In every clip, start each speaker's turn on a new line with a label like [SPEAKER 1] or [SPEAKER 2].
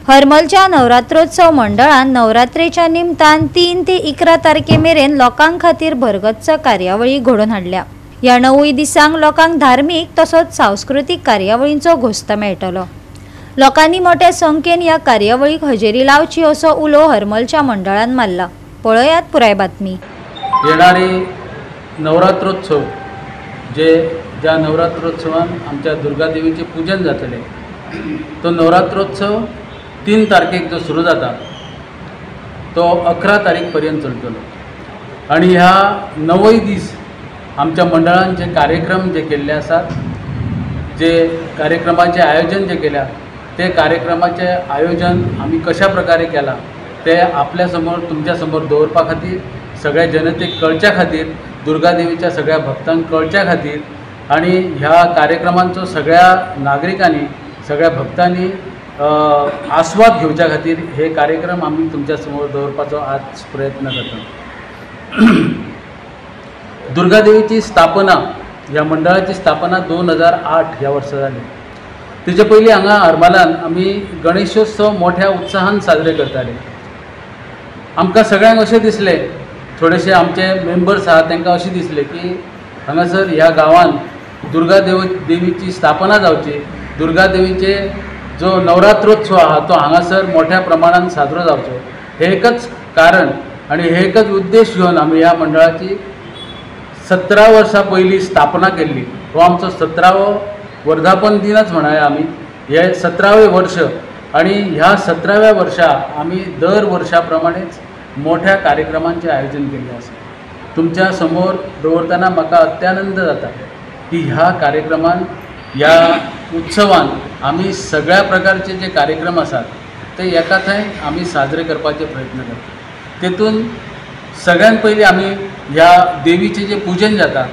[SPEAKER 1] हरमलच्या नवरात्रोत्सव मंडळान नवरात्रेच्या निमतान 3 ते 11 तारखे मेरेन लोकांक खातीर भरगच्च कार्यावळी घडोवन हाडल्या। ह्या 9 दिसांक लोकांक धार्मीक तसोच सांस्कृतिक कार्यावळींचो घोस्त मेळटलो। लोकांनी मोठ्या संख्येन ह्या कार्यावळीक हजेरी लावची असो उलो हरमलच्या मंडळान मारला। पळयात पुराय बातमी।
[SPEAKER 2] येणारी नवरात्रोत्सव ज्या नवरात्रोत्सवान आमच्या दुर्गा देवीचे पूजन जातले, तो नवरात्रोत्सव 3 तारखेक जो सुरू जाता तो 11 तारीख पर्यंत चलतलो। आणि ह्या 9 दीस आमच्या मंडळान जे कार्यक्रम जे केल्ले आसात, जे कार्यक्रमाचे आयोजन जे केल्या, ते कार्यक्रमाचे आयोजन आम्ही कशा प्रकारे केला ते आपल्या समोर तुमच्या समोर दवरपा खातीर, सगळ्या जनतेक कळच्या खातीर, दुर्गा देवीच्या सगळ्या भक्तांक कळच्या खातीर आणि ह्या कार्यक्रमांचो सगळ्या नागरिकांनी, सगळ्या भक्तांनी आस्वाद घेवच्या खातीर हे कार्यक्रम आम्ही तुमच्या समोर दवरपाचो आज प्रयत्न करता। दुर्गा देवीची स्थापना, ह्या मंडळाची स्थापना 2008 ह्या वर्सा जाली। तेजे पयलीं हांगा हरमलान आमी गणेशोत्सव मोठ्या उत्साहान साजरे करताले। आमकां सगळ्यांक अशें दिसलें, थोडेशे आमचे मेंबर्स आहात तांकां अशें दिसलें की हांगासर ह्या गांवान दुर्गा देवीची स्थापना जावची, दुर्गा देवीचे जो नवरात्रोत्सव आहा तो हांगासर मोठ्या प्रमाणात साजरो जावचो, हे एकच कारण आणि हे एकच उद्देश घेवन आमी ह्या मंडळाची 17 वर्सां पयलीं स्थापना केल्ली। हो आमचो 17वो वर्धापन दिनच म्हणाया आमी, हे 17वें वर्ष। आणि ह्या 17व्या वर्सा आमी दर वर्षा प्रमाणेच मोठ्या कार्यक्रमांचे आयोजन केल्लें आसा। तुमच्या समोर दवरतना म्हाका अत्यानंद जाता की ह्या कार्यक्रमान, ह्या उत्सवान आमी सगळ्या प्रकारचे जे कार्यक्रम आसात ते एका थंय आमी साजरे करपाचे प्रयत्न करता। तेतून सगळ्यात पयलीं आमी ह्या देवीचे जे पूजन जाता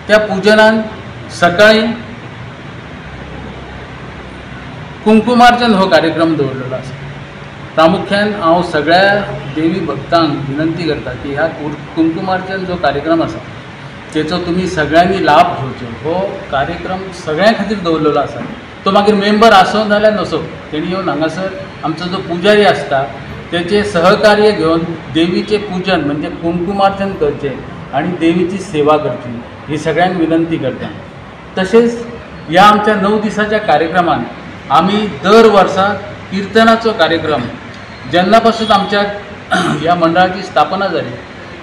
[SPEAKER 2] त्या पूजनान सकाळी कुंकुमार्चन हो कार्यक्रम दवरलेलो आसा। प्रामुख्यान हांव सगळ्या देवी भक्तांक विनंती करता की ह्या कुंकुमार्चन जो कार्यक्रम आसा तेचो तुमी सगळ्यांनी लाभ घेवचो। हो कार्यक्रम सगळ्यां खातीर दवरलेलो आसा, तो मागीर मेंबर आसो नाल्यार नसो, तेणी येवन हांगासर आमचो जो पुजारी आसता तेचे सहकार्य घेवन देवीचे पूजन म्हणजे कुंकुमार्चन करचे आणि देवीची सेवा करची, ही सगळ्यांक विनंती करता। तसेच ह्या आमच्या 9 दिसाच्या कार्यक्रमान आमी दर वर्सा कीर्तनाचो कार्यक्रम, जेन्नापासून आमच्या ह्या मंडळाची स्थापना जाली,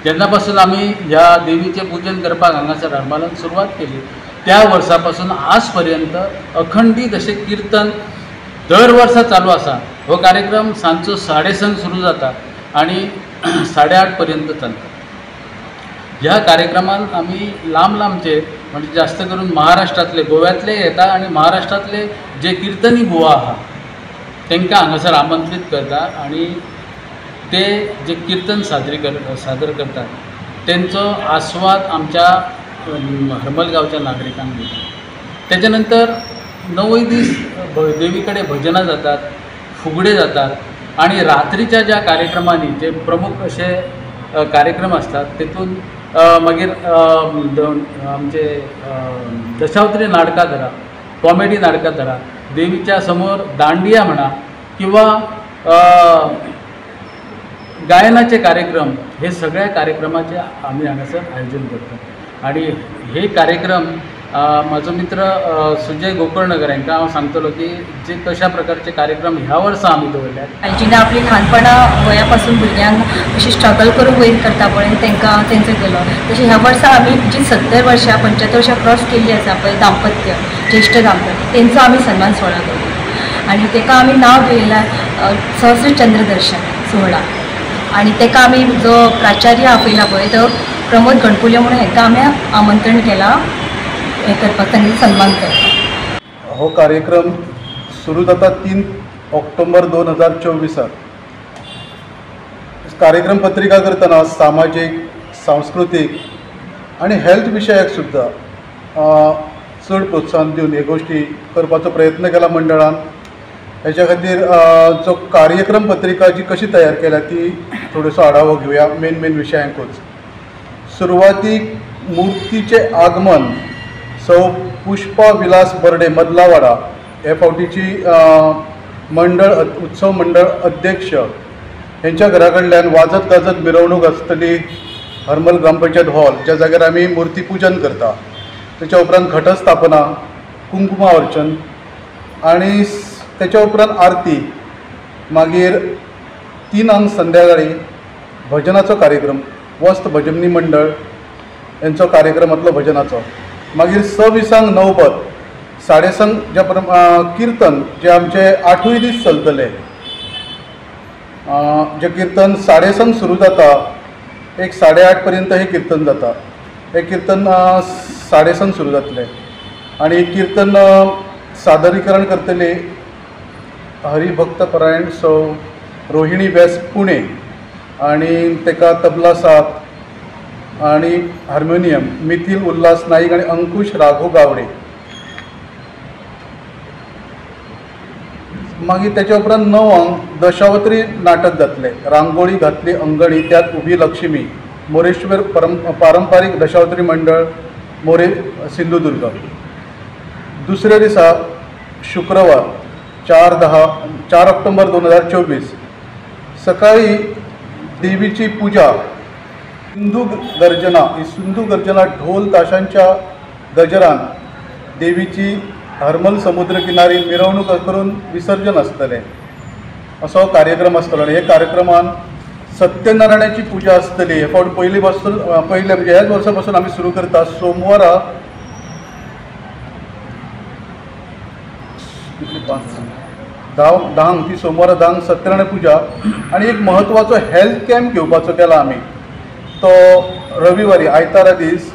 [SPEAKER 2] जेन्नापासून आमी ह्या देवीचे पूजन करपाक हांगासर हरमलान सुरवात केली, त्या वर्सा पासून आज पर्यंत अखंडीत अशें कीर्तन दर वर्सा चालू आसा। हो कार्यक्रम सांजचो 6:30 सुरू जाता आणि 8:30 पर्यंत चलता। ह्या कार्यक्रमान आमी लांब लांबचे म्हणजे जास्त करून महाराष्ट्रातले, गोव्यातले येता आणि महाराष्ट्रातले जे कीर्तनी बुवा आहा तांकां हांगासर आमंत्रीत करता आणि ते जे कीर्तन सादर करतात त्यांचो आस्वाद आमच्या हरमल गांवच्या नागरिकांक दिता। त्याच्या नंतर 9 दीस देवीकडे भजनां जातात, फुगडे जातात आणि रात्रीच्या ज्या कार्यक्रमांनी जे प्रमुख असे कार्यक्रम असतात तेतून मागीर आमचे दशावतारी नाटकां धरा, कॉमेडी नाटकां धरा, देवीच्या समोर दांडिया म्हणा किंवा गायनाचे कार्यक्रम, हे सगळ्या कार्यक्रमाचे आम्ही हांगासर आयोजन करतात। आणि हे कार्यक्रम माझो मित्र सुजय गोकर्णकर हांकां हांव सांगतलो की जे कशा प्रकारचे कार्यक्रम ह्या वर्सा आमी दवरल्यात।
[SPEAKER 3] जिणें आपली ल्हानपणा वया पासून भुरग्यांक अशी स्ट्रगल करून वयर करता पळय तांकां तेंचो केलो। तशें ह्या वर्सा आमी जी 70 वर्सां 75 वर्सां क्रॉस केल्ली आसा पळय दाम्पत्य, ज्येश्ठ दाम्पत्य, तेंचो आमी सन्मान सोहळा करता आनी ताका आमी नांव दिलेलां सहस्र चंद्रदर्शन सोहळा। आणि ताका आमी जो प्राचार्य आपयला पळय तो प्रमोद गणपुले म्हणून हांकां आमी आमंत्रण केलां हे करपाक, तांचो सन्मान करपाक।
[SPEAKER 4] हो कार्यक्रम सुरू जाता 3 ऑक्टोबर 2024। कार्यक्रम पत्रिका करतना सामाजीक, सांस्कृतिक आणि हेल्थ विशयाक सुद्दां चड प्रोत्साहन दिवन हे गोष्टी करपाचो प्रयत्न केला मंडळान। हेच्या खातीर जो कार्यक्रम पत्रिका जी कशी तयार केल्या ती थोडोसो आढावो घेवया मेन विशयांकूच। सुरवातीक मूर्तीचे आगमन सौ पुष्पा विलास बर्डे मदलावाडा हे फावटीची उत्सव मंडळ अध्यक्ष यांच्या घराकडल्यान वाजत गाजत मिरवणूक आसतली हरमल ग्रामपंचायत हॉल, ज्या जाग्यार आमी मुर्ती पूजन करता. त्याच्या उपरांत घटस्थापना, कुंकुमार्चन आणि त्याच्या उपरांत आरती, मागीर 3 संध्याकाळी भजनाचो कार्यक्रम, वस्त भजनी मंडळ यांचो कार्यक्रम आसलो भजनाचो. मागीर 26 नवपद, 6:30 कीर्तन जे आमचे 8 दीस चलतले. जे कीर्तन 6:30 सुरू जाता, एक 8:30 पर्यंत हे कीर्तन जाता. हे कीर्तन 6:30 सुरू जातले आणि कीर्तन सादरीकरण करतले हरिभक्तपरायण सौ रोहिणी व्यास पुणे आणि तेका तबला साथ आणि हार्मोनियम मिथिल उल्हास नाईक आणि अंकुश राघव गावडे. मागीर त्याच्या उपरांत 9 दशावत्री नाटक जातले. रांगोळी घातली अंगणी त्यात उभी लक्ष्मी, मोरेश्वर पारंपारीक दशावत्री मंडळ मोरे सिंधुदुर्ग. दुसऱ्या दिसा शुक्रवार 4 ऑक्टोबर 2024 सकाळी देवीची पूजा, सिंधू गर्जना ढोल ताशांच्या गजरान देवीची हरमल समुद्र किनारी मिरवणूक करून विसर्जन आसतलें असो कार्यक्रम आसतलो. आणि हे कार्यक्रमान सत्यनारायणाची पूजा आसतली. हे फावट पयले म्हणजे ह्याच वर्सा पासून आमी सुरू करता. सोमवारा 10 ती सोमवारा 10 सत्यनारायण पूजा. आणि एक म्हत्वाचो हेल्थ कॅम्प घेवपाचो केला आमी. तो रविवारी आयतारा दीस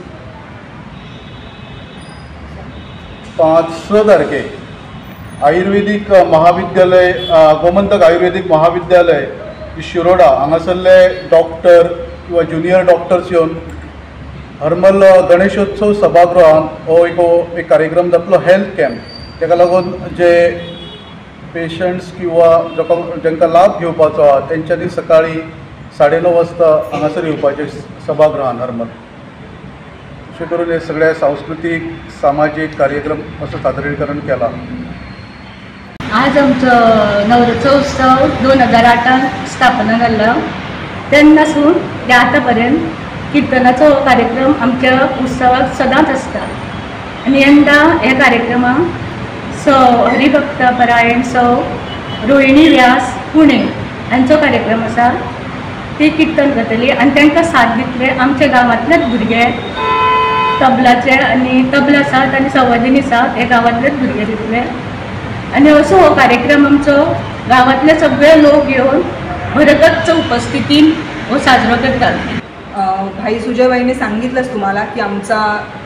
[SPEAKER 4] 5 तारखेक आयुर्वेदीक महाविद्यालय, गोमंतक आयुर्वेदीक महाविद्यालय शिरोडा हांगासरले डॉक्टर किंवा ज्युनियर डॉक्टर्स येवन हरमल गणेशोत्सव सभागृहान हो एक कार्यक्रम जातलो, हेल्थ कॅम्प. ताका लागून जे पेशंट्स किंवा जांकां लाभ घेवपाचो आहा तेंच्यांनी सकाळी 9:30 वाजता हांगासर येवपाचें सभागृहान हरमल. अशें करून हे सगळे सांस्कृतीक सामाजीक कार्यक्रम असं सादरीकरण केला.
[SPEAKER 3] आज आमचो नवरात्र उत्सव 2008 स्थापना जाल्लो. तेन्नासून ते आतां पर्यंत कीर्तनाचो कार्यक्रम आमच्या उत्सवाक सदांच आसता. आनी यंदा ह्या कार्यक्रमाक सौ हरिभक्तपरायण सौ रोहिणी व्यास पुणे हांचो कार्यक्रम आसा. ती कीर्तन करतली आनी तांकां साथ दितले आमच्या गांवांतलेच भुरगे. तबलाचे आनी तबला साथ आनी संवादिनी साथ हे गांवांतलेच भुरगे दितले. आनी असो हो कार्यक्रम आमचो गांवांतले सगळे लोक येवन भरगच्च उपस्थितीन हो साजरो करतात.
[SPEAKER 5] भाई सुजयबाईंनी सांगितलंच तुम्हाला की आमचा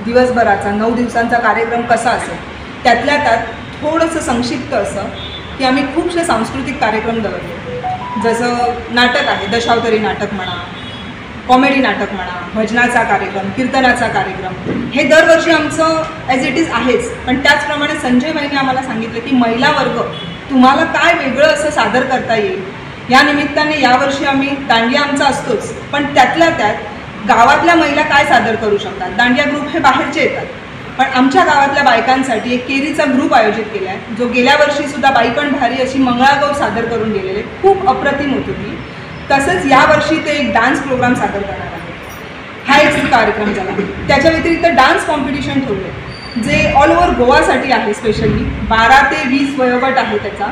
[SPEAKER 5] दिवसभराचा 9 दिवसांचा कार्यक्रम कसा असेल. त्यातल्या त्यात थोडंसं संक्षिप्त असं की आम्ही खूपसे सांस्कृतिक कार्यक्रम दवरले. जसं नाटक आहे, दशावतारी नाटक म्हणा, कॉमेडी नाटक म्हणा, भजनाचा कार्यक्रम, कीर्तनाचा कार्यक्रम, हे दरवर्षी आमचं ॲज इट इज आहेच. पण त्याचप्रमाणे संजयबाईंनी आम्हाला सांगितलं की महिला वर्ग तुम्हाला काय वेगळं असं सादर करता येईल. या निमित्ताने यावर्षी आम्ही दांडिया आमचा असतोच, पण त्यातल्या त्यात गावातल्या महिला काय सादर करू शकतात. दांडिया ग्रुप हे बाहेरचे येतात, पण आमच्या गावातल्या बायकांसाठी एक केरीचा ग्रुप आयोजित केला आहे, जो गेल्या वर्षीसुद्धा बाई पण भारी अशी मंगळागौर सादर करून गेलेले, खूप अप्रतिम होती ती. तसंच यावर्षी ते एक डान्स प्रोग्राम सादर करणार आहे. हा एक कार्यक्रम झाला. त्याच्या व्यतिरिक्त डान्स कॉम्पिटिशन ठेवले जे ऑल ओव्हर गोवासाठी आहे. स्पेशली 12 ते 20 वयोगट आहे त्याचा.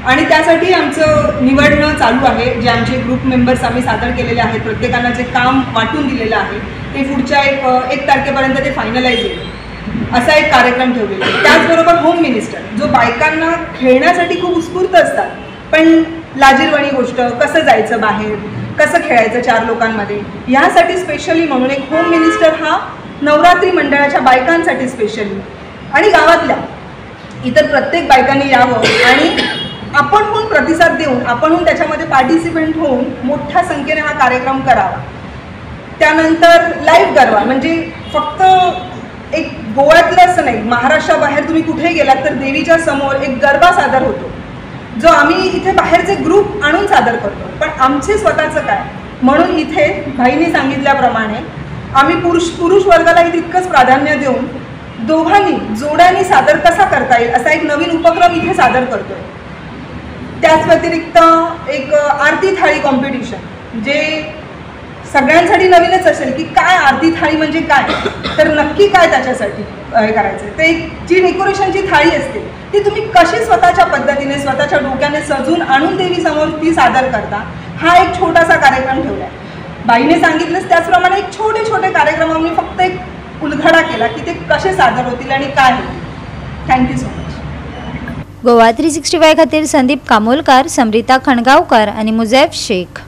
[SPEAKER 5] आणि त्यासाठी आमचं निवडणं चालू आहे. जे आमचे ग्रुप मेंबर्स आम्ही सादर केलेले आहेत, प्रत्येकाला जे काम वाटून दिलेलं आहे ते पुढच्या 1 तारखेपर्यंत ते फायनलाइज होईल असा एक कार्यक्रम ठेवलेला आहे. त्याचबरोबर होम मिनिस्टर, जो बायकांना खेळण्यासाठी खूप उत्स्फूर्त असतात पण लाजिरवाणी गोष्ट, कसं जायचं बाहेर, कसं खेळायचं 4 लोकांमध्ये, यासाठी स्पेशली म्हणून एक होम मिनिस्टर हा नवरात्री मंडळाच्या बायकांसाठी स्पेशली आणि गावातल्या इतर प्रत्येक बायकांनी यावं आणि आपणहून प्रतिसाद देऊन आपणहून त्याच्यामध्ये पार्टिसिपेंट होऊन मोठ्या संख्येने हा कार्यक्रम करावा. त्यानंतर लाईव्ह गरबा, म्हणजे फक्त एक गोव्यातलं असं नाही, महाराष्ट्राबाहेर तुम्ही कुठेही गेलात तर देवीच्या समोर एक गरबा सादर होतो, जो आम्ही इथे बाहेरचे ग्रुप आणून सादर करतो. पण आमचे स्वतःचं काय, म्हणून इथे भाईंनी सांगितल्याप्रमाणे आम्ही पुरुष वर्गालाही तितकंच प्राधान्य देऊन दोघांनी जोड्यांनी सादर कसा करता येईल असा एक नवीन उपक्रम इथे सादर करतोय. त्याच व्यतिरिक्त एक आरती थाळी कॉम्पिटिशन, जे सगळ्यांसाठी नवीनच असेल की काय आरती थाळी म्हणजे काय, तर नक्की काय त्याच्यासाठी हे करायचं. ते जी डेकोरेशनची थाळी असते ती तुम्ही कशी स्वतःच्या पद्धतीने स्वतःच्या डोक्याने सजून आणून देवीसमोर ती सादर करता, हा एक छोटासा कार्यक्रम ठेवला आहे. बाईने सांगितलंच त्याचप्रमाणे एक छोटे छोटे कार्यक्रमांनी फक्त एक उलगडा केला की ते कसे सादर होतील आणि काय होतील. Thank you so much.
[SPEAKER 1] गोवा 365 खातीर संदीप कामोलकार, समरिता खणगावकर आणि मुझैफ शेख.